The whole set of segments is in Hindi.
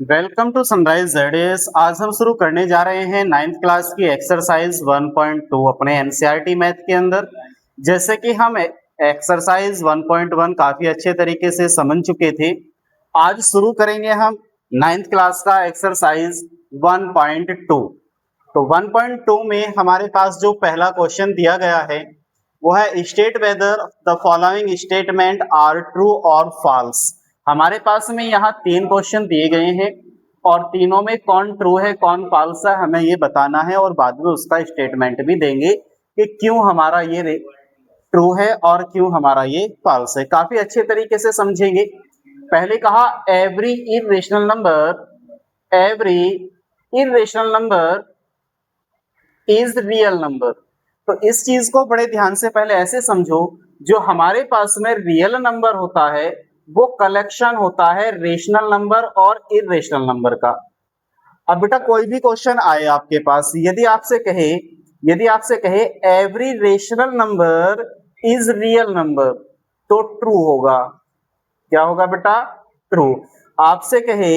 Welcome to sunrise JDS. आज हम शुरू करने जा रहे हैं 9th क्लास की एक्सरसाइज 1.2 अपने एनसीईआरटी मैथ के अंदर। जैसे कि हम एक्सरसाइज 1.1 काफी अच्छे तरीके से समझ चुके थे, आज शुरू करेंगे हम 9th क्लास का एक्सरसाइज 1.2। तो 1.2 में हमारे पास जो पहला क्वेश्चन दिया गया है वो है state whether the following statement are true और फॉल्स। हमारे पास में यहाँ 3 क्वेश्चन दिए गए हैं और तीनों में कौन ट्रू है कौन फॉल्स है हमें ये बताना है, और बाद में उसका स्टेटमेंट भी देंगे कि क्यों हमारा ये ट्रू है और क्यों हमारा ये फॉल्स है। काफी अच्छे तरीके से समझेंगे। पहले कहा every irrational number is real number. तो इस चीज को बड़े ध्यान से पहले ऐसे समझो, जो हमारे पास में रियल नंबर होता है वो कलेक्शन होता है रेशनल नंबर और इरेशनल नंबर का। अब बेटा कोई भी क्वेश्चन आए आपके पास, यदि आपसे कहे every rational number is real number, तो ट्रू होगा। क्या होगा बेटा? ट्रू। आपसे कहे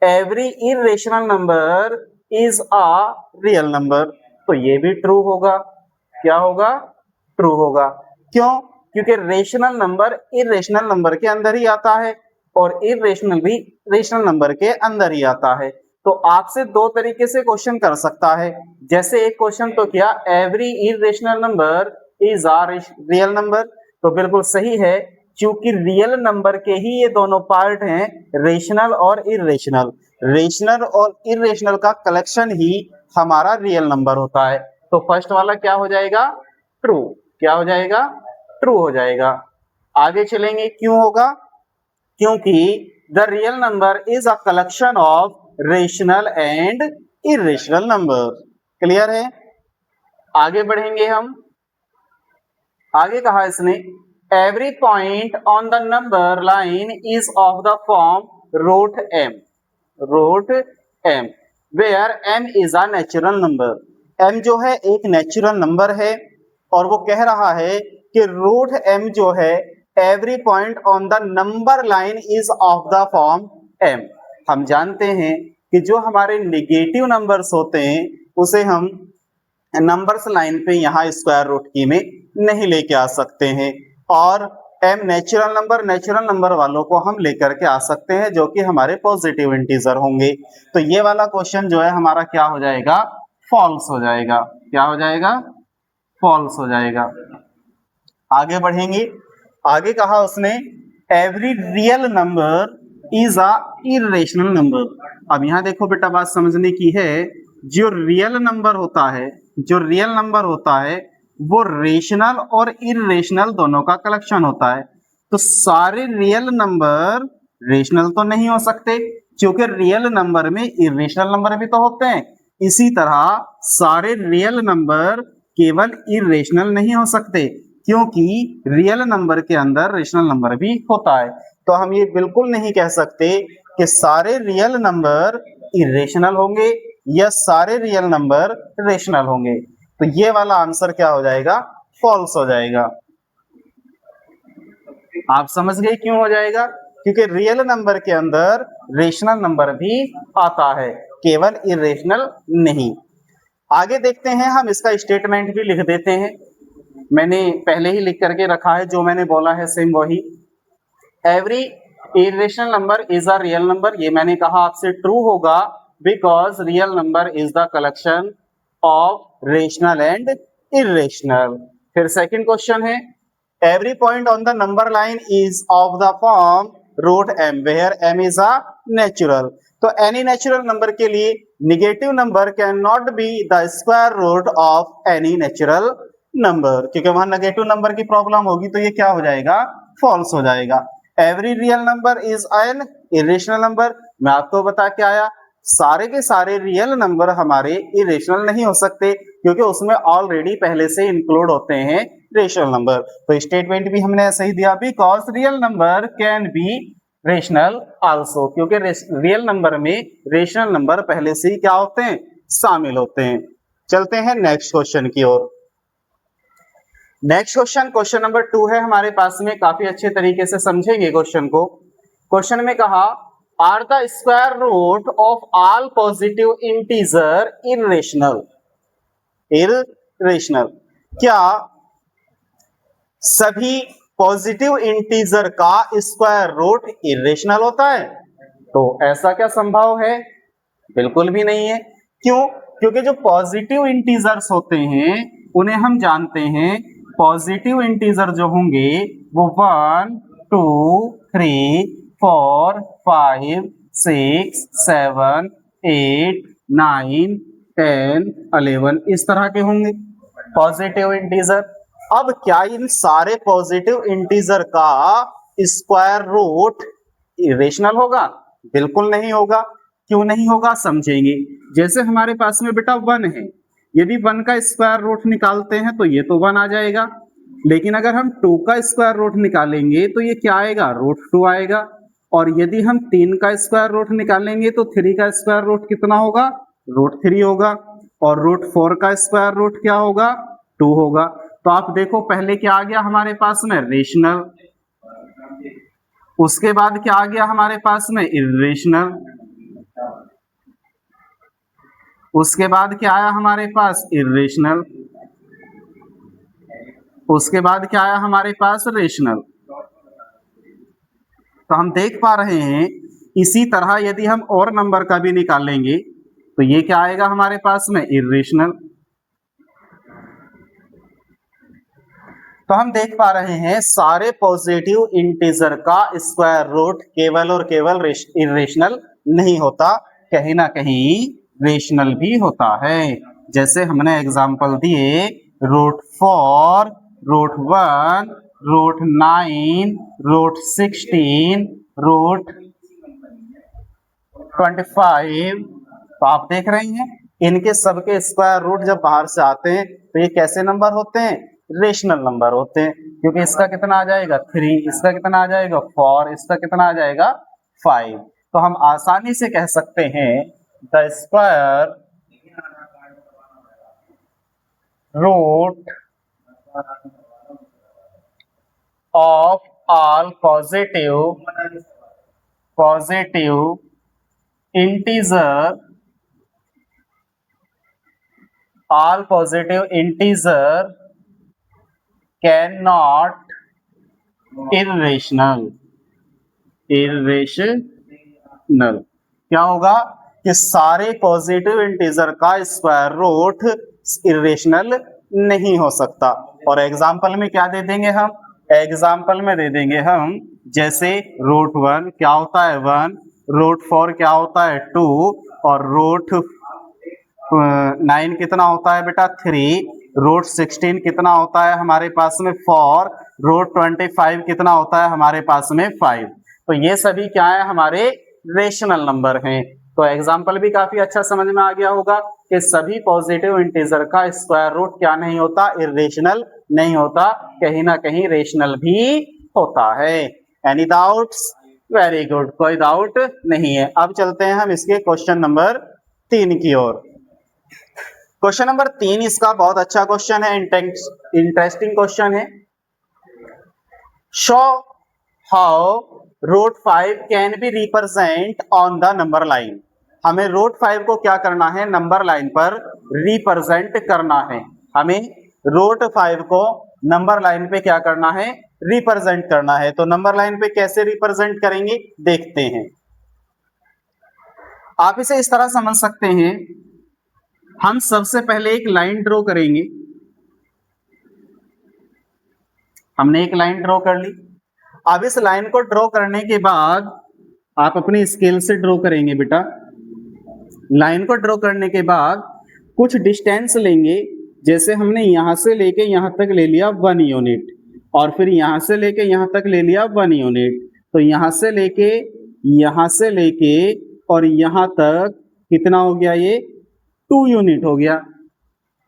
every irrational number is a real number, तो ये भी ट्रू होगा। क्या होगा? ट्रू होगा। क्यों? क्योंकि रेशनल नंबर इरेशनल नंबर के अंदर ही आता है और इरेशनल भी रेशनल नंबर के अंदर ही आता है। तो आपसे दो तरीके से क्वेश्चन कर सकता है। जैसे एक क्वेश्चन तो किया every irrational number is a real number, तो बिल्कुल सही है, क्योंकि रियल नंबर के ही ये दोनों पार्ट हैं, रेशनल और इरेशनल। रेशनल और इरेशनल का कलेक्शन ही हमारा रियल नंबर होता है। तो फर्स्ट वाला क्या हो जाएगा? ट्रू। क्या हो जाएगा? ट्रू हो जाएगा। आगे चलेंगे, क्यों होगा? क्योंकि the real number is a collection of rational and irrational number. Clear है? आगे बढ़ेंगे हम। आगे कहा इसने every point on the number line is of the form root m where m is a natural number. M जो है एक नेचुरल नंबर है और वो कह रहा है कि रूट एम जो है every point on the number line is of the form m. हम जानते हैं कि जो हमारे नेगेटिव नंबर्स होते हैं उसे हम नंबर्स लाइन पे यहाँ स्क्वायर रूट की में नहीं लेके आ सकते हैं, और एम नेचुरल नंबर वालों को हम लेकर के आ सकते हैं जो कि हमारे पॉजिटिव इंटीजर होंगे। तो ये वाला क्वेश्चन जो है हमारा क्या हो जाएगा? फॉल्स हो जाएगा। क्या हो जाएगा? फॉल्स हो जाएगा। आगे बढ़ेंगे। आगे कहा उसने every real number is a irrational number. अब यहां देखो बेटा, बात समझने की है। जो रियल नंबर होता है वो रेशनल और इरेशनल दोनों का कलेक्शन होता है। तो सारे रियल नंबर रेशनल तो नहीं हो सकते, क्योंकि रियल नंबर में इरेशनल नंबर भी तो होते हैं। इसी तरह सारे रियल नंबर केवल इरेशनल नहीं हो सकते, क्योंकि रियल नंबर के अंदर रेशनल नंबर भी होता है। तो हम ये बिल्कुल नहीं कह सकते कि सारे रियल नंबर इरेशनल होंगे या सारे रियल नंबर रेशनल होंगे। तो ये वाला आंसर क्या हो जाएगा? फॉल्स हो जाएगा। आप समझ गए क्यों हो जाएगा? क्योंकि रियल नंबर के अंदर रेशनल नंबर भी आता है, केवल इरेशनल नहीं। आगे देखते हैं, हम इसका स्टेटमेंट भी लिख देते हैं। मैंने पहले ही लिख करके रखा है, जो मैंने बोला है सेम वही। Every irrational number is a real number, ये मैंने कहा आपसे ट्रू होगा, because real number is the collection of rational and irrational. फिर सेकंड क्वेश्चन है every point on the number line is of the form root m where m is a natural. तो एनी नेचुरल नंबर के लिए negative number can not be the square root of any natural number, क्योंकि वहां नेगेटिव नंबर की प्रॉब्लम होगी, तो ये क्या हो जाएगा? फॉल्स हो जाएगा। Every real number is an irrational number, मैं आपको बता के आया सारे के सारे रियल नंबर हमारे इरेशनल नहीं हो सकते, क्योंकि उसमें ऑलरेडी पहले से इंक्लूड होते हैं रेशनल नंबर। तो स्टेटमेंट भी हमने ऐसे ही दिया, because real number can be rational also, क्योंकि रियल नंबर में रेशनल नंबर पहले से ही क्या होते हैं? शामिल होते हैं। चलते हैं नेक्स्ट क्वेश्चन की ओर। नेक्स्ट क्वेश्चन नंबर 2 है हमारे पास में, काफी अच्छे तरीके से समझेंगे क्वेश्चन को। क्वेश्चन में कहा are the square root of all positive integer irrational. Irrational, क्या सभी पॉजिटिव इंटीजर का स्क्वायर रूट इरेशनल होता है? तो ऐसा क्या संभव है? बिल्कुल भी नहीं है। क्यों? क्योंकि जो पॉजिटिव इंटीजर्स होते हैं उन्हें हम जानते हैं, पॉजिटिव इंटीजर जो होंगे वो 1 2 3 4 5 6 7 8 9 10 11 इस तरह के होंगे पॉजिटिव इंटीजर। अब क्या इन सारे पॉजिटिव इंटीजर का स्क्वायर रूट इरेशनल होगा? बिल्कुल नहीं होगा। क्यों नहीं होगा समझेंगे। जैसे हमारे पास में बेटा 1 है, यदि 1 का स्क्वायर रूट निकालते हैं तो ये तो 1 आ जाएगा, लेकिन अगर हम 2 का स्क्वायर रूट निकालेंगे तो ये क्या आएगा? √2 आएगा। और यदि हम 3 का स्क्वायर रूट निकालेंगे तो 3 का स्क्वायर रूट कितना होगा? √3 होगा। और √4 का स्क्वायर रूट क्या होगा? 2 होगा। तो आप देखो पहले क्या आ गया हमारे पास में? रेशनल। उसके बाद क्या आ गया हमारे पास में? इरेशनल। उसके बाद क्या आया हमारे पास? इरेशनल। उसके बाद क्या आया हमारे पास? रेशनल। तो हम देख पा रहे हैं इसी तरह यदि हम और नंबर का भी निकालेंगे तो ये क्या आएगा हमारे पास में? इरेशनल। तो हम देख पा रहे हैं सारे पॉजिटिव इंटीजर का स्क्वायर रूट केवल और केवल इरेशनल नहीं होता, कहीं ना कहीं रेशनल भी होता है। जैसे हमने एग्जांपल दिए √4, √1, √9, √16, √25। तो आप देख रहे हैं इनके सबके स्क्वायर रूट जब बाहर से आते हैं तो ये कैसे नंबर होते हैं? रेशनल नंबर होते हैं। क्योंकि इसका कितना आ जाएगा? 3, इसका कितना आ जाएगा? 4, इसका कितना आ जाएगा? 5। तो हम आसानी से कह सकते हैं the square root of all positive integer, all positive integer cannot irrational। क्या होगा कि सारे पॉजिटिव इंटीजर का स्क्वायर रूट इरेशनल नहीं हो सकता। और एग्जाम्पल में क्या दे देंगे हम? एग्जाम्पल में दे देंगे हम जैसे √1 क्या होता है? 1, √4 क्या होता है? 2, और √9 कितना होता है बेटा? 3, √16 कितना होता है हमारे पास में? 4, √25 कितना होता है हमारे पास में? 5। तो ये सभी क्या है? हमारे रेशनल नंबर हैं। तो एग्जाम्पल भी काफी अच्छा समझ में आ गया होगा कि सभी पॉजिटिव इंटीजर का स्क्वायर रूट क्या नहीं होता? इरेशनल नहीं होता, कहीं ना कहीं रेशनल भी होता है। Any doubts? वेरी गुड, कोई डाउट नहीं है। अब चलते हैं हम इसके क्वेश्चन नंबर 3 की ओर। क्वेश्चन नंबर 3 इसका बहुत अच्छा क्वेश्चन है, इंटरेस्टिंग क्वेश्चन है। Show how √5 can be represent on the number line. हमें √5 को क्या करना है? नंबर लाइन पर रिप्रेजेंट करना है। हमें √5 को नंबर लाइन पे क्या करना है? रिप्रेजेंट करना है। तो नंबर लाइन पे कैसे रिप्रेजेंट करेंगे देखते हैं। आप इसे इस तरह समझ सकते हैं, हम सबसे पहले एक लाइन ड्रॉ करेंगे। हमने एक लाइन ड्रॉ कर ली। अब इस लाइन को ड्रॉ करने के बाद आप अपने स्केल से ड्रॉ करेंगे बेटा। लाइन को ड्रॉ करने के बाद कुछ डिस्टेंस लेंगे, जैसे हमने यहां से लेके यहां तक ले लिया 1 यूनिट, और फिर यहां से लेके यहां तक ले लिया 1 यूनिट। तो यहां से लेके और यहां तक कितना हो गया? ये 2 यूनिट हो गया।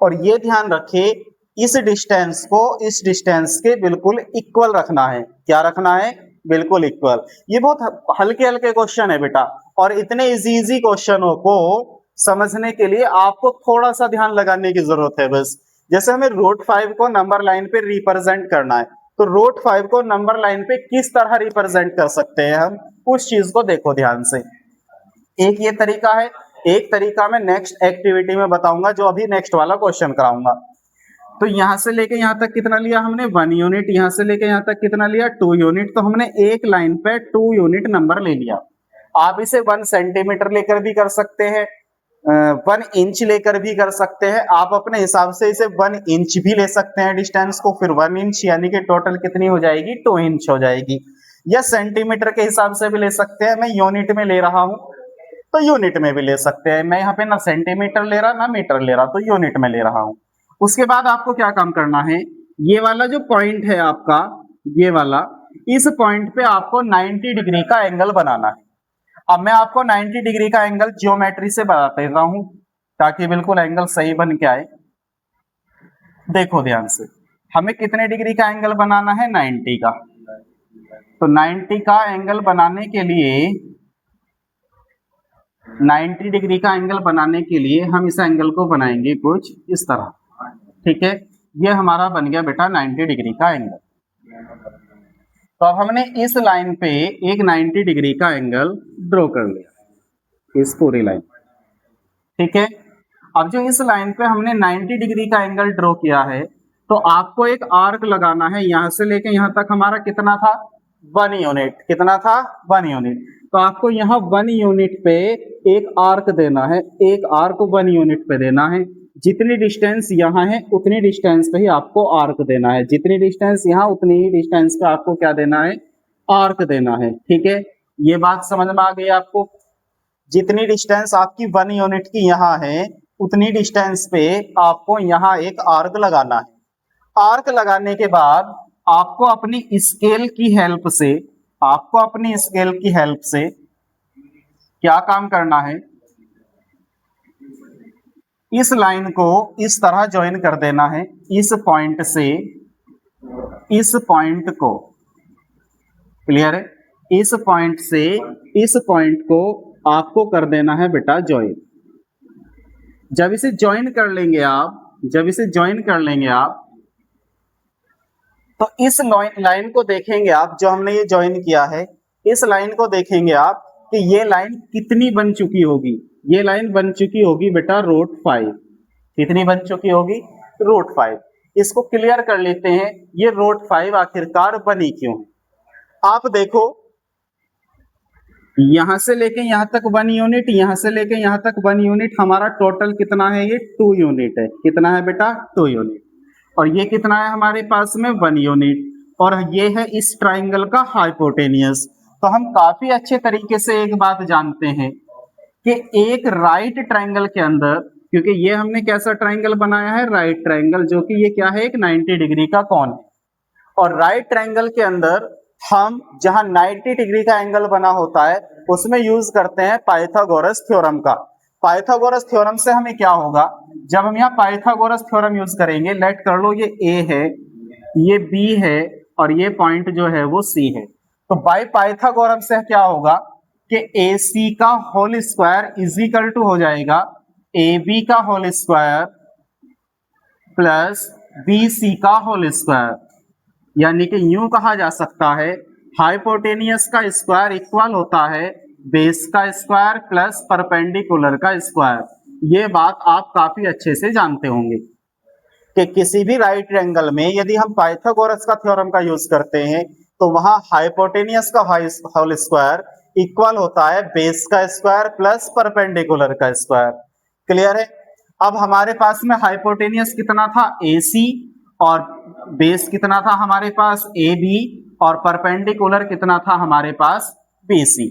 और ये ध्यान रखें इस डिस्टेंस को इस डिस्टेंस के बिल्कुल इक्वल रखना है। क्या रखना है? बिल्कुल इक्वल। ये बहुत हल्के हल्के क्वेश्चन है बेटा, और इतने इजी क्वेश्चनों को समझने के लिए आपको थोड़ा सा ध्यान लगाने की जरूरत है बस। जैसे हमें √5 को नंबर लाइन पे रिप्रेजेंट करना है, तो √5 को नंबर लाइन पे किस तरह रिप्रेजेंट कर सकते हैं हम? उस चीज को देखो ध्यान से। एक ये तरीका है, एक तरीका मैं नेक्स्ट एक्टिविटी में बताऊंगा, जो अभी नेक्स्ट वाला क्वेश्चन कराऊंगा। तो यहां से लेके यहां तक कितना लिया हमने 1 यूनिट, यहां से लेके यहां तक कितना लिया 2 यूनिट। तो हमने एक लाइन पे 2 यूनिट नंबर ले लिया। आप इसे 1 सेंटीमीटर लेकर भी कर सकते हैं, 1 इंच लेकर भी कर सकते हैं, आप अपने हिसाब से इसे 1 इंच भी ले सकते हैं डिस्टेंस को, फिर 1 इंच यानी कि टोटल कितनी हो जाएगी 2 इंच हो जाएगी। या सेंटीमीटर के हिसाब से भी ले सकते हैं, मैं यूनिट में ले रहा हूं तो यूनिट में भी ले सकते हैं। मैं यहाँ पे ना सेंटीमीटर ले रहा ना मीटर ले रहा, तो यूनिट में ले रहा हूं। उसके बाद आपको क्या काम करना है, ये वाला जो पॉइंट है आपका, ये वाला, इस पॉइंट पे आपको 90 डिग्री का एंगल बनाना है। अब मैं आपको 90 डिग्री का एंगल ज्योमेट्री से बता देता हूं ताकि बिल्कुल एंगल सही बन के आए। देखो ध्यान से, हमें कितने डिग्री का एंगल बनाना है 90 का। तो 90 का एंगल बनाने के लिए 90 डिग्री का एंगल बनाने के लिए हम इस एंगल को बनाएंगे कुछ इस तरह, ठीक है। ये हमारा बन गया बेटा 90 डिग्री का एंगल। तो अब हमने इस लाइन पे एक 90 डिग्री का एंगल ड्रॉ कर लिया, इस पूरी लाइन, ठीक है। अब जो इस लाइन पे हमने 90 डिग्री का एंगल ड्रॉ किया है, तो आपको एक आर्क लगाना है। यहां से लेके यहां तक हमारा कितना था 1 यूनिट, कितना था 1 यूनिट। तो आपको यहाँ 1 यूनिट पे एक आर्क देना है, एक आर्क 1 यूनिट पे देना है। जितनी डिस्टेंस यहाँ है उतनी डिस्टेंस पे ही आपको आर्क देना है, जितनी डिस्टेंस यहाँ उतनी ही डिस्टेंस पे आपको क्या देना है, आर्क देना है, ठीक है। ये बात समझ में आ गई आपको। जितनी डिस्टेंस आपकी 1 यूनिट की यहाँ है उतनी डिस्टेंस पे आपको यहाँ एक आर्क लगाना है। आर्क लगाने के बाद आपको अपनी स्केल की हेल्प से, आपको अपनी स्केल की हेल्प से क्या काम करना है, इस लाइन को इस तरह ज्वाइन कर देना है। इस पॉइंट से इस पॉइंट को, क्लियर है, इस पॉइंट से इस पॉइंट को आपको कर देना है बेटा ज्वाइन। जब इसे ज्वाइन कर लेंगे आप, जब इसे ज्वाइन कर लेंगे आप, तो इस लाइन को देखेंगे आप, जो हमने ये ज्वाइन किया है, इस लाइन को देखेंगे आप कि ये लाइन कितनी बन चुकी होगी। ये लाइन बन चुकी होगी बेटा √5। कितनी बन चुकी होगी √5। इसको क्लियर कर लेते हैं, ये √5 आखिरकार बनी क्यों। आप देखो, यहां से लेके यहां तक 1 यूनिट, यहां से लेके यहां तक 1 यूनिट, हमारा टोटल कितना है, ये 2 यूनिट है। कितना है बेटा 2 यूनिट। और ये कितना है हमारे पास में 1 यूनिट, और ये है इस ट्राइंगल का हाइपोटेनियस। तो हम काफी अच्छे तरीके से एक बात जानते हैं कि एक राइट ट्राइंगल के अंदर, क्योंकि ये हमने कैसा ट्राइंगल बनाया है, राइट ट्राइंगल, जो कि ये क्या है, एक 90 डिग्री का कोण है। और राइट ट्राइंगल के अंदर हम जहां 90 डिग्री का एंगल बना होता है उसमें यूज करते हैं पाइथागोरस थ्योरम का। पाइथागोरस थ्योरम से हमें क्या होगा, जब हम यहाँ पाइथागोरस थ्योरम यूज करेंगे, लेट कर लो ये ए है, ये बी है, और ये पॉइंट जो है वो सी है। तो बाय पाइथागोरम से क्या होगा कि ए सी का whole square is equal to हो जाएगा ए बी का whole square plus B C का होल स्क्वायर। यानी कि यूं कहा जा सकता है हाइपोटेनियस का स्क्वायर इक्वल होता है बेस का स्क्वायर प्लस परपेंडिकुलर का स्क्वायर। ये बात आप काफी अच्छे से जानते होंगे कि किसी भी राइट ट्रायंगल में यदि हम पाइथागोरस का थ्योरम का यूज करते हैं तो वहां हाइपोटेनियस का होल स्क्वायर इक्वल होता है बेस का स्क्वायर प्लस परपेंडिकुलर का स्क्वायर। क्लियर है। अब हमारे पास में हाइपोटेनियस कितना था AC, और बेस कितना था हमारे पास AB, और परपेंडिकुलर कितना था हमारे पास BC।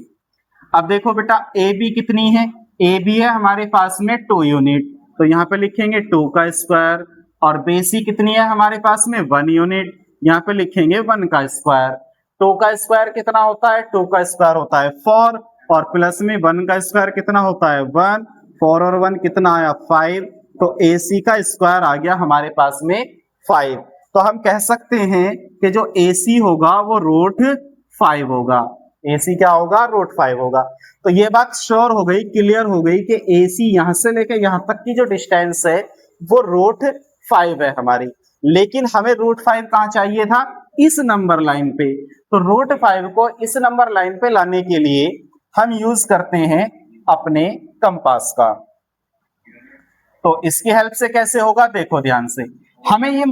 अब देखो बेटा AB कितनी है, AB है हमारे पास में 2 यूनिट, तो यहाँ पे लिखेंगे 2 का स्क्वायर, और BC कितनी है हमारे पास में 1 यूनिट, यहाँ पे लिखेंगे 1 का स्क्वायर। 2 का स्क्वायर कितना होता है, 2 का स्क्वायर होता है 4, और प्लस में 1 का स्क्वायर कितना होता है 1, 4 और 1 कितना आया 5, तो AC का स्क्वायर आ गया हमारे पास में 5। तो हम कह सकते हैं कि जो AC होगा वो √5 होगा। AC क्या होगा, √5 होगा। तो ये बात श्योर हो गई, क्लियर हो गई कि AC यहां से लेकर यहां तक की जो डिस्टेंस है वो √5 है हमारी। लेकिन हमें √5 कहां चाहिए था, इस नंबर लाइन पे। तो रूट 5 को इस नंबर लाइन पे लाने के लिए हम यूज करते हैं अपने कंपास का। तो इसकी हेल्प से कैसे होगा, देखो ध्यान से। हमें ये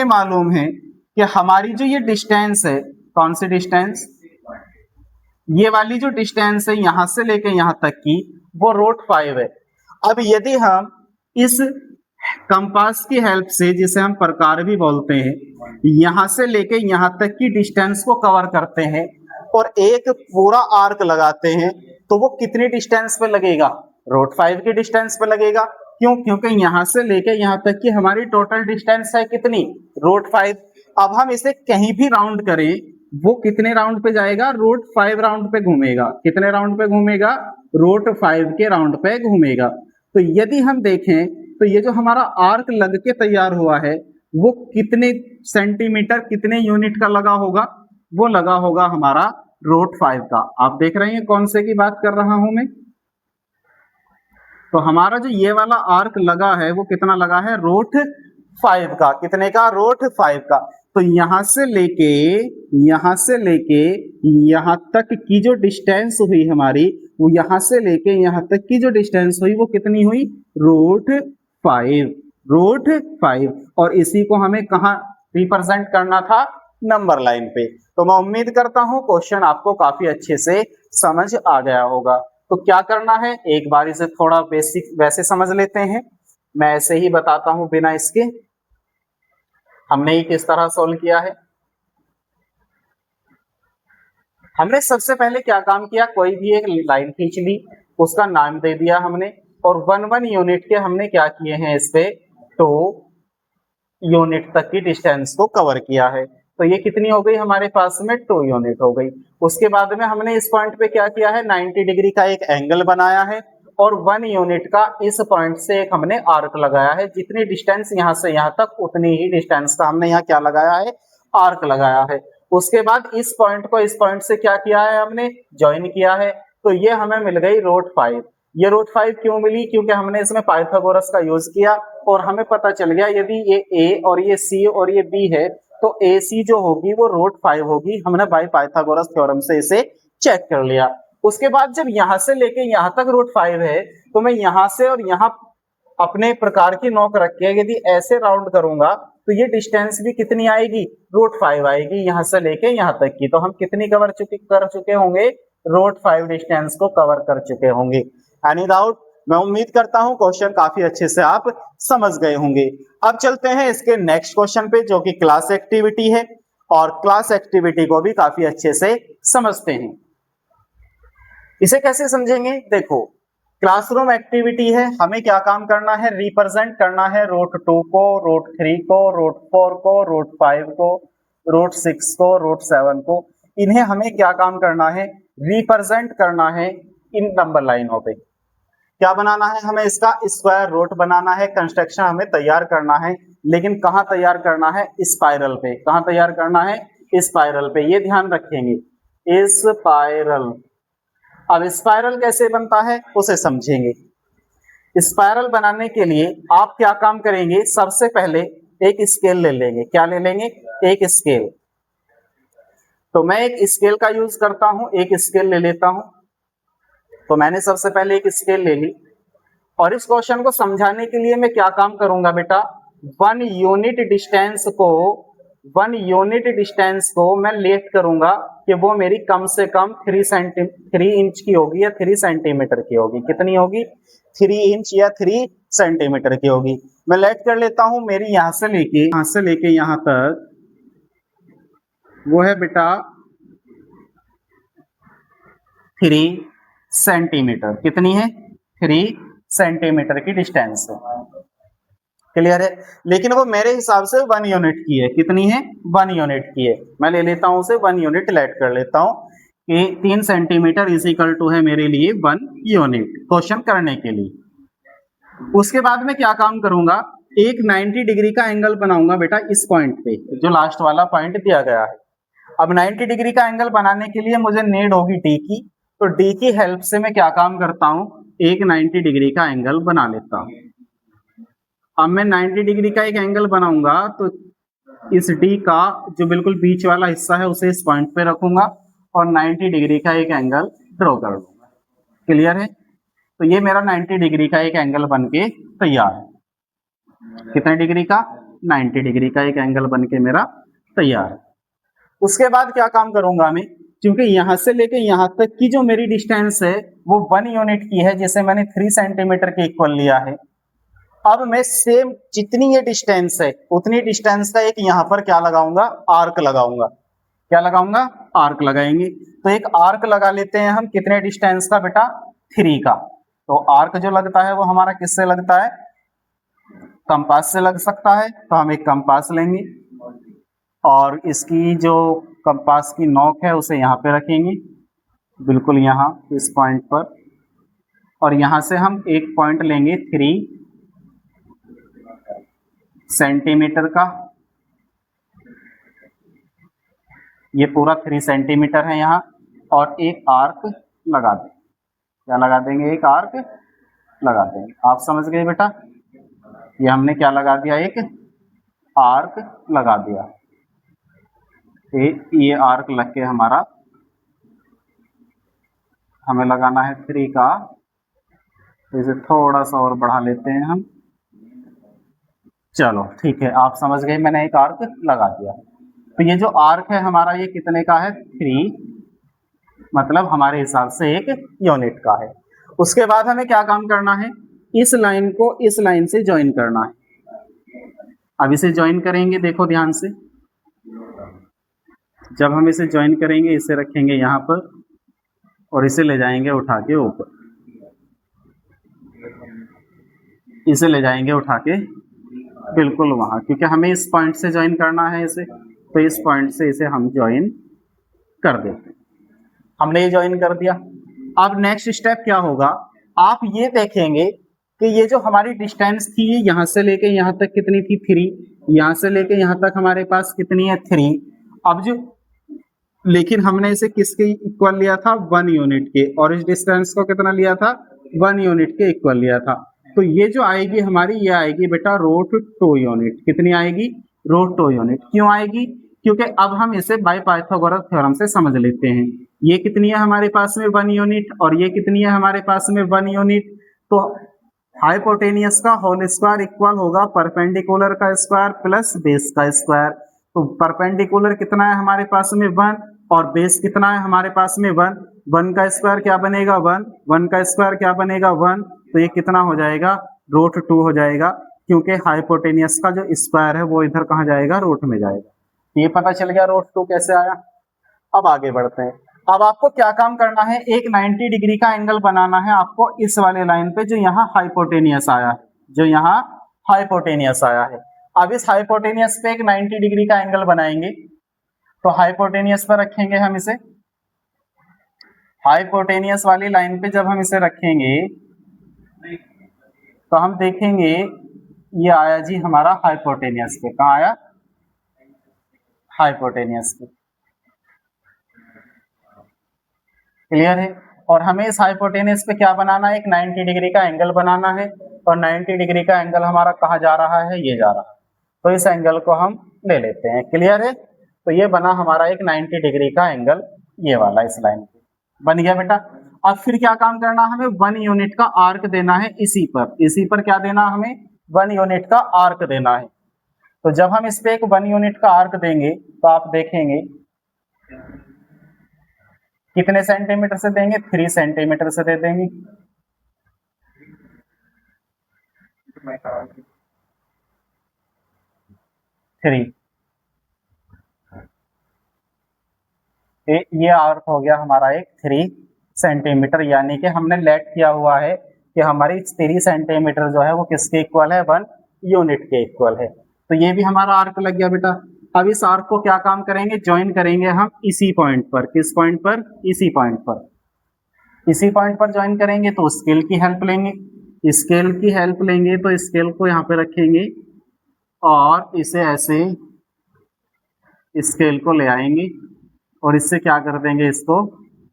मालूम है कि हमारी जो ये डिस्टेंस है, कौन सी डिस्टेंस, ये वाली जो डिस्टेंस है यहां से लेके यहां तक की, वो रूट 5 है। अब यदि हम इस कंपास की हेल्प से, जिसे हम प्रकार भी बोलते हैं, यहां से लेके यहां तक की डिस्टेंस को कवर करते हैं और एक पूरा आर्क लगाते हैं, तो वो कितनी डिस्टेंस पे लगेगा, रूट 5 की डिस्टेंस पे लगेगा। क्यों, क्योंकि यहां से लेके यहां तक की हमारी टोटल डिस्टेंस है कितनी, रूट 5। अब हम इसे कहीं भी राउंड करें, वो कितने राउंड पे जाएगा, रूट 5 राउंड पे घूमेगा। कितने राउंड पे घूमेगा, रूट 5 के राउंड पे घूमेगा। तो यदि हम देखें तो ये जो हमारा आर्क लग के तैयार हुआ है, वो कितने सेंटीमीटर, कितने यूनिट का लगा होगा, वो लगा होगा हमारा रूट 5 का। आप देख रहे हैं कौन से की बात कर रहा हूं मैं। तो हमारा जो ये वाला आर्क लगा है वो कितना लगा है, रूट 5 का। कितने का, रूट 5 का। तो यहां से लेके यहां तक की जो डिस्टेंस हुई हमारी, वो यहां से लेके यहां तक की जो डिस्टेंस हुई वो कितनी हुई, रूट 5। और इसी को हमें कहां रिप्रेजेंट करना था, नंबर लाइन पे। तो मैं उम्मीद करता हूं क्वेश्चन आपको काफी अच्छे से समझ आ गया होगा। तो क्या करना है, एक बार इसे थोड़ा बेसिक वैसे समझ लेते हैं। मैं ऐसे ही बताता हूं बिना इसके, हमने ये किस तरह सोल्व किया है। हमने सबसे पहले क्या काम किया, कोई भी एक लाइन खींच ली, उसका नाम दे दिया हमने, और 1 यूनिट के हमने क्या किए हैं, इस पे 2 यूनिट तक की डिस्टेंस को कवर किया है। तो ये कितनी हो गई हमारे पास में, 2 यूनिट हो गई। उसके बाद में हमने इस पॉइंट पे क्या किया है, 90 डिग्री का एक एंगल बनाया है, और 1 यूनिट का इस पॉइंट से एक हमने आर्क लगाया है। जितनी डिस्टेंस यहां से यहां तक, उतनी ही डिस्टेंस का हमने यहाँ क्या लगाया है, आर्क लगाया है। उसके बाद इस पॉइंट को इस पॉइंट से क्या किया है, हमने ज्वाइन किया है। तो ये हमें मिल गई रूट 5। ये रूट 5 क्यों मिली, क्योंकि हमने इसमें पाइथागोरस का यूज किया, और हमें पता चल गया यदि ये ए और ये सी और ये बी है, तो ए सी जो होगी वो रूट 5 होगी। हमने बाय पाइथागोरस थ्योरम से इसे चेक कर लिया। उसके बाद जब यहां से लेके यहां तक रूट 5 है, तो मैं यहां से और यहां अपने प्रकार की नोक रख के यदि ऐसे राउंड करूंगा, तो ये डिस्टेंस भी कितनी आएगी, रूट 5 आएगी, यहां से लेके यहां तक की। तो हम कितनी कर चुके होंगे, रूट 5 डिस्टेंस को कवर कर चुके होंगे। एनी डाउट, मैं उम्मीद करता हूं क्वेश्चन काफी अच्छे से आप समझ गए होंगे। अब चलते हैं इसके नेक्स्ट क्वेश्चन पे, जो कि क्लास एक्टिविटी है, और क्लास एक्टिविटी को भी काफी अच्छे से समझते हैं। इसे कैसे समझेंगे, देखो क्लासरूम एक्टिविटी है, हमें क्या काम करना है, रिप्रेजेंट करना है रूट 2 को, रूट 3 को, रूट 4 को, रूट 5 को, रूट 6 को, रूट 7 को। इन्हें हमें क्या काम करना है, रिप्रेजेंट करना है इन नंबर लाइनों पे। क्या बनाना है हमें, इसका स्क्वायर रूट बनाना है, कंस्ट्रक्शन हमें तैयार करना है। लेकिन कहां तैयार करना है, स्पाइरल पे। कहां तैयार करना है, स्पाइरल पे। ये ध्यान रखेंगे, स्पाइरल। अब स्पाइरल कैसे बनता है उसे समझेंगे। स्पाइरल बनाने के लिए आप क्या काम करेंगे, सबसे पहले एक स्केल ले लेंगे। क्या ले लेंगे, एक स्केल। तो मैं एक स्केल का यूज करता हूं, एक स्केल ले लेता हूं। तो मैंने सबसे पहले एक स्केल ले ली, और इस क्वेश्चन को समझाने के लिए मैं क्या काम करूंगा बेटा, 1 यूनिट डिस्टेंस को मैं लेट करूंगा कि वो मेरी कम से कम 3 इंच की होगी या 3 सेंटीमीटर की होगी। कितनी होगी, 3 इंच या 3 सेंटीमीटर की होगी। मैं लेट कर लेता हूं, मेरी यहां से लेके यहां तक वो है बेटा 3 सेंटीमीटर। कितनी है, 3 सेंटीमीटर की डिस्टेंस है। क्लियर है। लेकिन वो मेरे हिसाब से 1 यूनिट की है। कितनी है, 1 यूनिट की है। मैं ले लेता हूं उसे 1 यूनिट लेट कर लेता हूं कि 3 सेंटीमीटर इज इक्वल टू है मेरे लिए 1 यूनिट, क्वेश्चन करने के लिए। उसके बाद में क्या काम करूंगा, एक 90 डिग्री का एंगल बनाऊंगा बेटा इस पॉइंट पे, जो लास्ट वाला पॉइंट दिया गया है। अब 90 डिग्री का एंगल बनाने के लिए मुझे नीड होगी डी की। तो डी की हेल्प से मैं क्या काम करता हूं, एक 90 डिग्री का एंगल बना लेता हूं। अब मैं 90 डिग्री का एक एंगल बनाऊंगा, तो इस डी का जो बिल्कुल बीच वाला हिस्सा है उसे इस पॉइंट पे रखूंगा और 90 डिग्री का एक एंगल ड्रॉ कर लूंगा। क्लियर है? तो ये मेरा 90 डिग्री का एक एंगल बन के तैयार है। कितने डिग्री का? 90 डिग्री का एक एंगल बन के मेरा तैयार है। उसके बाद क्या काम करूंगा मैं, क्योंकि यहां से लेके यहां तक की जो मेरी डिस्टेंस है वो 1 यूनिट की है, जिसे मैंने 3 सेंटीमीटर के इक्वल लिया है। अब मैं सेम जितनी ये डिस्टेंस है उतनी डिस्टेंस का एक यहां पर क्या लगाऊंगा? आर्क लगाऊंगा। क्या लगाऊंगा? आर्क लगाएंगे। तो एक आर्क लगा लेते हैं हम, कितने डिस्टेंस का बेटा? 3 का। तो आर्क जो लगता है वो हमारा किससे लगता है? कंपास से लग सकता है। तो हम एक कंपास लेंगे और इसकी जो कंपास की नोक है उसे यहाँ पे रखेंगे, बिल्कुल यहाँ इस पॉइंट पर, और यहाँ से हम एक पॉइंट लेंगे 3 सेंटीमीटर का। ये पूरा 3 सेंटीमीटर है यहाँ, और एक आर्क लगा देंगे। क्या लगा देंगे? एक आर्क लगा देंगे। आप समझ गए बेटा? ये हमने क्या लगा दिया? एक आर्क लगा दिया। ये आर्क लग के हमारा, हमें लगाना है 3 का। इसे थोड़ा सा और बढ़ा लेते हैं हम। चलो ठीक है, आप समझ गए, मैंने एक आर्क लगा दिया। तो ये जो आर्क है हमारा ये कितने का है? 3, मतलब हमारे हिसाब से एक यूनिट का है। उसके बाद हमें क्या काम करना है? इस लाइन को इस लाइन से ज्वाइन करना है। अब इसे ज्वाइन करेंगे, देखो ध्यान से। जब हम इसे ज्वाइन करेंगे, इसे रखेंगे यहाँ पर और इसे ले जाएंगे उठा के ऊपर, इसे ले जाएंगे उठा के बिल्कुल वहां, क्योंकि हमें इस पॉइंट से ज्वाइन करना है इसे। तो इस पॉइंट से इसे हम ज्वाइन कर देते हैं। हमने ये ज्वाइन कर दिया। अब नेक्स्ट स्टेप क्या होगा? आप ये देखेंगे कि ये जो हमारी डिस्टेंस थी यहाँ से लेके यहाँ तक कितनी थी? 3। यहाँ से लेके यहाँ तक हमारे पास कितनी है? 3। अब जो, लेकिन हमने इसे किसके इक्वल लिया था? 1 यूनिट के। और इस डिस्टेंस को कितना लिया था? 1 यूनिट के इक्वल लिया था। तो ये जो आएगी हमारी, ये आएगी बेटा √2 यूनिट। कितनी आएगी? √2 यूनिट। क्यों आएगी? क्योंकि अब हम इसे बाय पाइथागोरस थ्योरम से समझ लेते हैं। ये कितनी है हमारे पास में? 1 यूनिट। और ये कितनी है हमारे पास में? 1 यूनिट। तो हाइपोटेनियस का होल स्क्वायर इक्वल होगा परपेंडिकुलर का स्क्वायर प्लस बेस का स्क्वायर। तो परपेंडिकुलर कितना है हमारे पास में? 1। और बेस कितना है हमारे पास में? 1। 1 का स्क्वायर क्या बनेगा? 1। 1 का स्क्वायर क्या बनेगा? 1। तो ये कितना हो जाएगा? √2 हो जाएगा, क्योंकि हाइपोटेनियस का जो स्क्वायर है वो इधर कहाँ जाएगा? रूट में जाएगा। ये पता चल गया √2 कैसे आया। अब आगे बढ़ते हैं। अब आपको क्या काम करना है? एक 90 डिग्री का एंगल बनाना है आपको इस वाले लाइन पे जो यहाँ हाइपोटेनियस आया है, जो यहाँ हाइपोटेनियस आया है। अब इस हाइपोटेनियस पे एक 90 डिग्री का एंगल बनाएंगे। तो हाइपोटेनियस पर रखेंगे हम इसे। हाइपोटेनियस वाली लाइन पे जब हम इसे रखेंगे तो हम देखेंगे ये आया जी हमारा हाइपोटेनियस पे। कहाँ आया? हाइपोटेनियस पे। क्लियर है? और हमें इस हाइपोटेनियस पे क्या बनाना है? एक 90 डिग्री का एंगल बनाना है। और 90 डिग्री का एंगल हमारा कहाँ जा रहा है? ये जा रहा है। तो इस एंगल को हम ले लेते हैं। क्लियर है? तो ये बना हमारा एक 90 डिग्री का एंगल, ये वाला इस लाइन पे बन गया बेटा। अब फिर क्या काम करना? हमें 1 यूनिट का आर्क देना है इसी पर। इसी पर क्या देना हमें? 1 यूनिट का आर्क देना है। तो जब हम इस पे एक 1 यूनिट का आर्क देंगे तो आप देखेंगे कितने सेंटीमीटर से देंगे? 3 सेंटीमीटर से दे देंगे। ये आर्क हो गया हमारा एक 3 सेंटीमीटर, यानी कि हमने लेट किया हुआ है कि हमारी 3 सेंटीमीटर जो है वो किसके इक्वल है? 1 यूनिट के इक्वल है। तो ये भी हमारा आर्क लग गया बेटा। अब इस आर्क को क्या काम करेंगे? ज्वाइन करेंगे हम इसी पॉइंट पर। किस पॉइंट पर? इसी पॉइंट पर। इसी पॉइंट पर ज्वाइन करेंगे तो स्केल की हेल्प लेंगे। स्केल की हेल्प लेंगे तो स्केल को यहाँ पे रखेंगे और इसे ऐसे स्केल को ले आएंगे और इससे क्या कर देंगे? इसको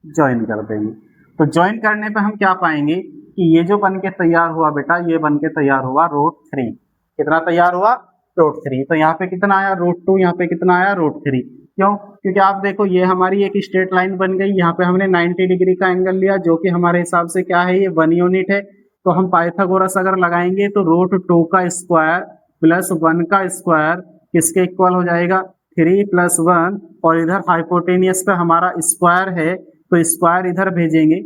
ज्वाइन कर देंगे। तो ज्वाइन करने पे हम क्या पाएंगे कि ये जो बन के तैयार हुआ बेटा, ये बन के तैयार हुआ √3। कितना तैयार हुआ? √3। तो यहाँ पे कितना आया √2, यहाँ पे कितना आया √3। क्यों? क्योंकि आप देखो ये हमारी एक स्ट्रेट लाइन बन गई, यहाँ पे हमने 90 डिग्री का एंगल लिया जो कि हमारे हिसाब से क्या है, ये 1 यूनिट है। तो हम पाइथागोरस अगर लगाएंगे तो √2 का स्क्वायर प्लस 1 का स्क्वायर किसके इक्वल हो जाएगा, 3 + 1, और इधर हाइपोटेनियस पे हमारा स्क्वायर है तो स्क्वायर इधर भेजेंगे,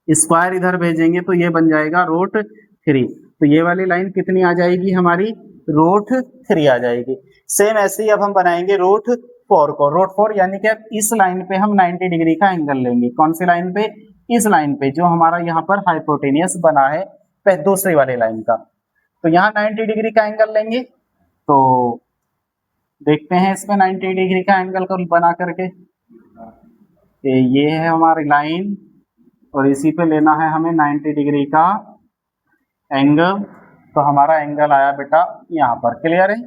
स्क्वायर इधर भेजेंगे तो ये बन जाएगा √3। तो ये वाली लाइन कितनी आ जाएगी हमारी, √3 आ जाएगी। सेम ऐसे ही अब हम बनाएंगे √4 को। √4 यानी कि अब इस लाइन पे हम 90 डिग्री का एंगल लेंगे। कौन सी लाइन पे, इस लाइन पे जो हमारा यहाँ पर हाइपोटेनियस बना है दूसरी वाली लाइन का। तो यहाँ 90 डिग्री का एंगल लेंगे। तो देखते हैं इसमें 90 डिग्री का एंगल को बना करके, ये है हमारी लाइन और इसी पे लेना है हमें 90 डिग्री का एंगल। तो हमारा एंगल आया बेटा यहाँ पर, क्लियर है।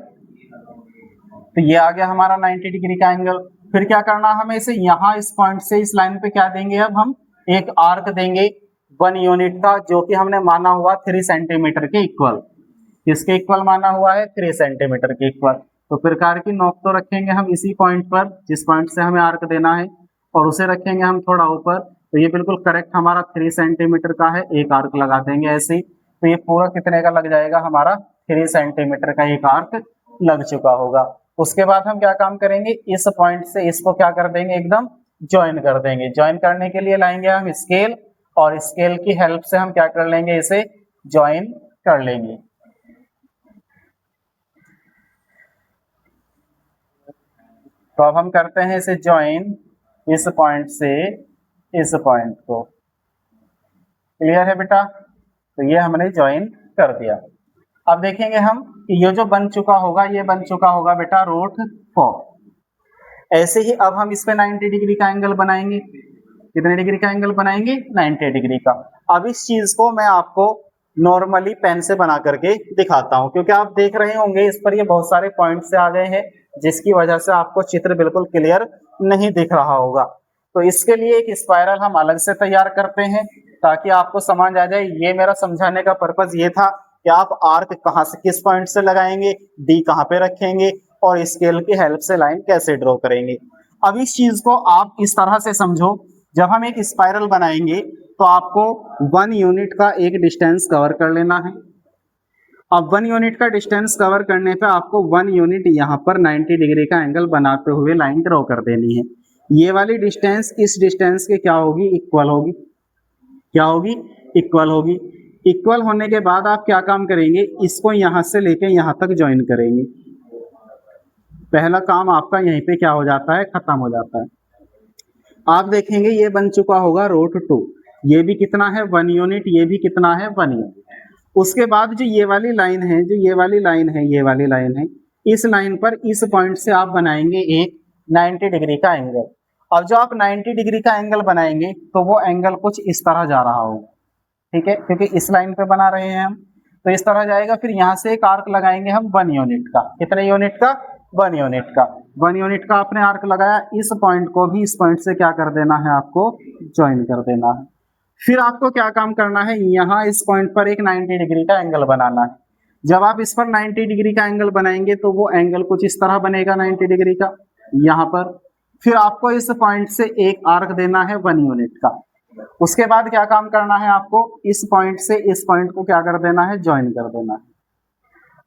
तो ये आ गया हमारा 90 डिग्री का एंगल। फिर क्या करना है हमें, इसे यहाँ इस पॉइंट से इस लाइन पे क्या देंगे, अब हम एक आर्क देंगे 1 यूनिट का, जो कि हमने माना हुआ 3 सेंटीमीटर के इक्वल। किसके इक्वल माना हुआ है, 3 सेंटीमीटर के इक्वल। तो प्रकार की नोक तो रखेंगे हम इसी पॉइंट पर जिस पॉइंट से हमें आर्क देना है, और उसे रखेंगे हम थोड़ा ऊपर। तो ये बिल्कुल करेक्ट हमारा 3 सेंटीमीटर का है, एक आर्क लगा देंगे ऐसे ही। तो ये पूरा कितने का लग जाएगा, हमारा 3 सेंटीमीटर का एक आर्क लग चुका होगा। उसके बाद हम क्या काम करेंगे, इस पॉइंट से इसको क्या कर देंगे, एकदम ज्वाइन कर देंगे। ज्वाइन करने के लिए लाएंगे हम स्केल, और स्केल की हेल्प से हम क्या कर लेंगे, इसे ज्वाइन कर लेंगे। तो अब हम करते हैं इसे ज्वाइन इस पॉइंट से इस पॉइंट को। क्लियर है बेटा। तो ये हमने ज्वाइन कर दिया। अब देखेंगे हम कि ये जो बन चुका होगा, ये बन चुका होगा बेटा √4। ऐसे ही अब हम इस पे 90 डिग्री का एंगल बनाएंगे। कितने डिग्री का एंगल बनाएंगे, 90 डिग्री का। अब इस चीज को मैं आपको नॉर्मली पेन से बना करके दिखाता हूं, क्योंकि आप देख रहे होंगे इस पर ये बहुत सारे पॉइंट्स से आ गए हैं, जिसकी वजह से आपको चित्र बिल्कुल क्लियर नहीं दिख रहा होगा। तो इसके लिए एक स्पाइरल हम अलग से तैयार करते हैं ताकि आपको समझ आ जाए। ये मेरा समझाने का पर्पज ये था कि आप आर्क कहाँ से किस पॉइंट से लगाएंगे, डी कहाँ पे रखेंगे, और स्केल की हेल्प से लाइन कैसे ड्रॉ करेंगे। अब इस चीज को आप इस तरह से समझो, जब हम एक स्पाइरल बनाएंगे तो आपको 1 यूनिट का एक डिस्टेंस कवर कर लेना है। अब 1 यूनिट का डिस्टेंस कवर करने पे आपको 1 यूनिट यहाँ पर 90 डिग्री का एंगल बनाते हुए लाइन ड्रॉ कर देनी है। ये वाली डिस्टेंस इस डिस्टेंस के क्या होगी, इक्वल होगी। क्या होगी, इक्वल होगी। इक्वल होने के बाद आप क्या काम करेंगे, इसको यहां से लेके यहां तक ज्वाइन करेंगे। पहला काम आपका यहीं पे क्या हो जाता है, खत्म हो जाता है। आप देखेंगे ये बन चुका होगा √2। ये भी कितना है, 1 यूनिट। ये भी कितना है, 1 यूनिट। उसके बाद जो ये वाली लाइन है, जो ये वाली लाइन है, ये वाली लाइन है, इस लाइन पर इस पॉइंट से आप बनाएंगे एक 90 डिग्री का एंगल। अब जो आप 90 डिग्री का एंगल बनाएंगे तो वो एंगल कुछ इस तरह जा रहा होगा, ठीक है, क्योंकि इस लाइन पे बना रहे हैं हम, तो इस तरह जाएगा। फिर यहाँ से एक आर्क लगाएंगे हम 1 यूनिट का। कितने यूनिट का, 1 यूनिट का। 1 यूनिट का आपने आर्क लगाया, इस पॉइंट को भी इस पॉइंट से क्या कर देना है, आपको ज्वाइन कर देना है। फिर आपको क्या काम करना है, यहाँ इस पॉइंट पर एक 90 डिग्री का एंगल बनाना है। जब आप इस पर 90 डिग्री का एंगल बनाएंगे तो वो एंगल कुछ इस तरह बनेगा 90 डिग्री का यहाँ पर। फिर आपको इस पॉइंट से एक आर्क देना है 1 यूनिट का। उसके बाद क्या काम करना है, आपको इस पॉइंट से इस पॉइंट को क्या कर देना है, ज्वाइन कर देना है।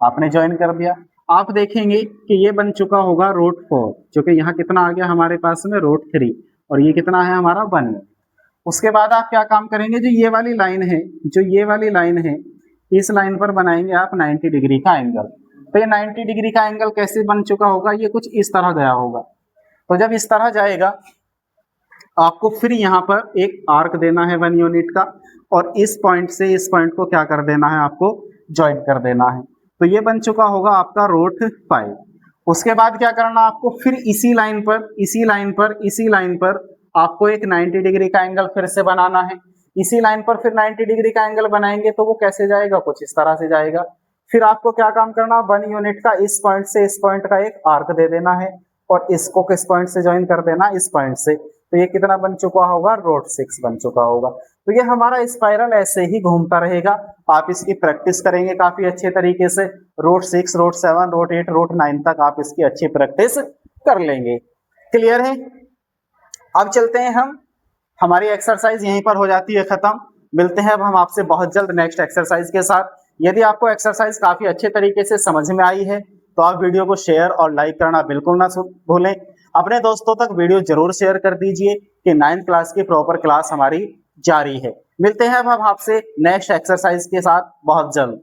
आपने ज्वाइन कर दिया। आप देखेंगे कि ये बन चुका होगा √4, जो कि यहाँ कितना आ गया हमारे पास में √3, और ये कितना है हमारा 1। उसके बाद आप क्या काम करेंगे, जो ये वाली लाइन है, जो ये वाली लाइन है, इस लाइन पर बनाएंगे आप 90 डिग्री का एंगल। तो ये 90 डिग्री का एंगल कैसे बन चुका होगा, ये कुछ इस तरह गया होगा। तो जब इस तरह जाएगा आपको फिर यहाँ पर एक आर्क देना है 1 यूनिट का, और इस पॉइंट से इस पॉइंट को क्या कर देना है, आपको ज्वाइन कर देना है। तो ये बन चुका होगा आपका √5। उसके बाद क्या करना आपको, फिर इसी लाइन पर आपको एक 90 डिग्री का एंगल फिर से बनाना है। इसी लाइन पर फिर 90 डिग्री का एंगल बनाएंगे तो वो कैसे जाएगा, कुछ इस तरह से जाएगा। फिर आपको क्या काम करना, 1 यूनिट का इस पॉइंट से इस पॉइंट का एक आर्क दे देना है, और इसको किस पॉइंट से ज्वाइन कर देना, इस पॉइंट से। तो ये कितना बन चुका होगा, रूट 6 बन चुका होगा। तो ये हमारा स्पाइरल ऐसे ही घूमता रहेगा। आप इसकी प्रैक्टिस करेंगे काफी अच्छे तरीके से, रूट 6, रूट 7, रूट 8, रूट 9 तक आप इसकी अच्छी प्रैक्टिस कर लेंगे। क्लियर है? अब चलते हैं हम, हमारी एक्सरसाइज यहीं पर हो जाती है खत्म। मिलते हैं अब हम आपसे बहुत जल्द नेक्स्ट एक्सरसाइज के साथ। यदि आपको एक्सरसाइज काफी अच्छे तरीके से समझ में आई है तो आप वीडियो को शेयर और लाइक करना बिल्कुल ना भूलें। अपने दोस्तों तक वीडियो जरूर शेयर कर दीजिए कि 9th क्लास की प्रॉपर क्लास हमारी जारी है। मिलते हैं अब हम आपसे नेक्स्ट एक्सरसाइज के साथ बहुत जल्द।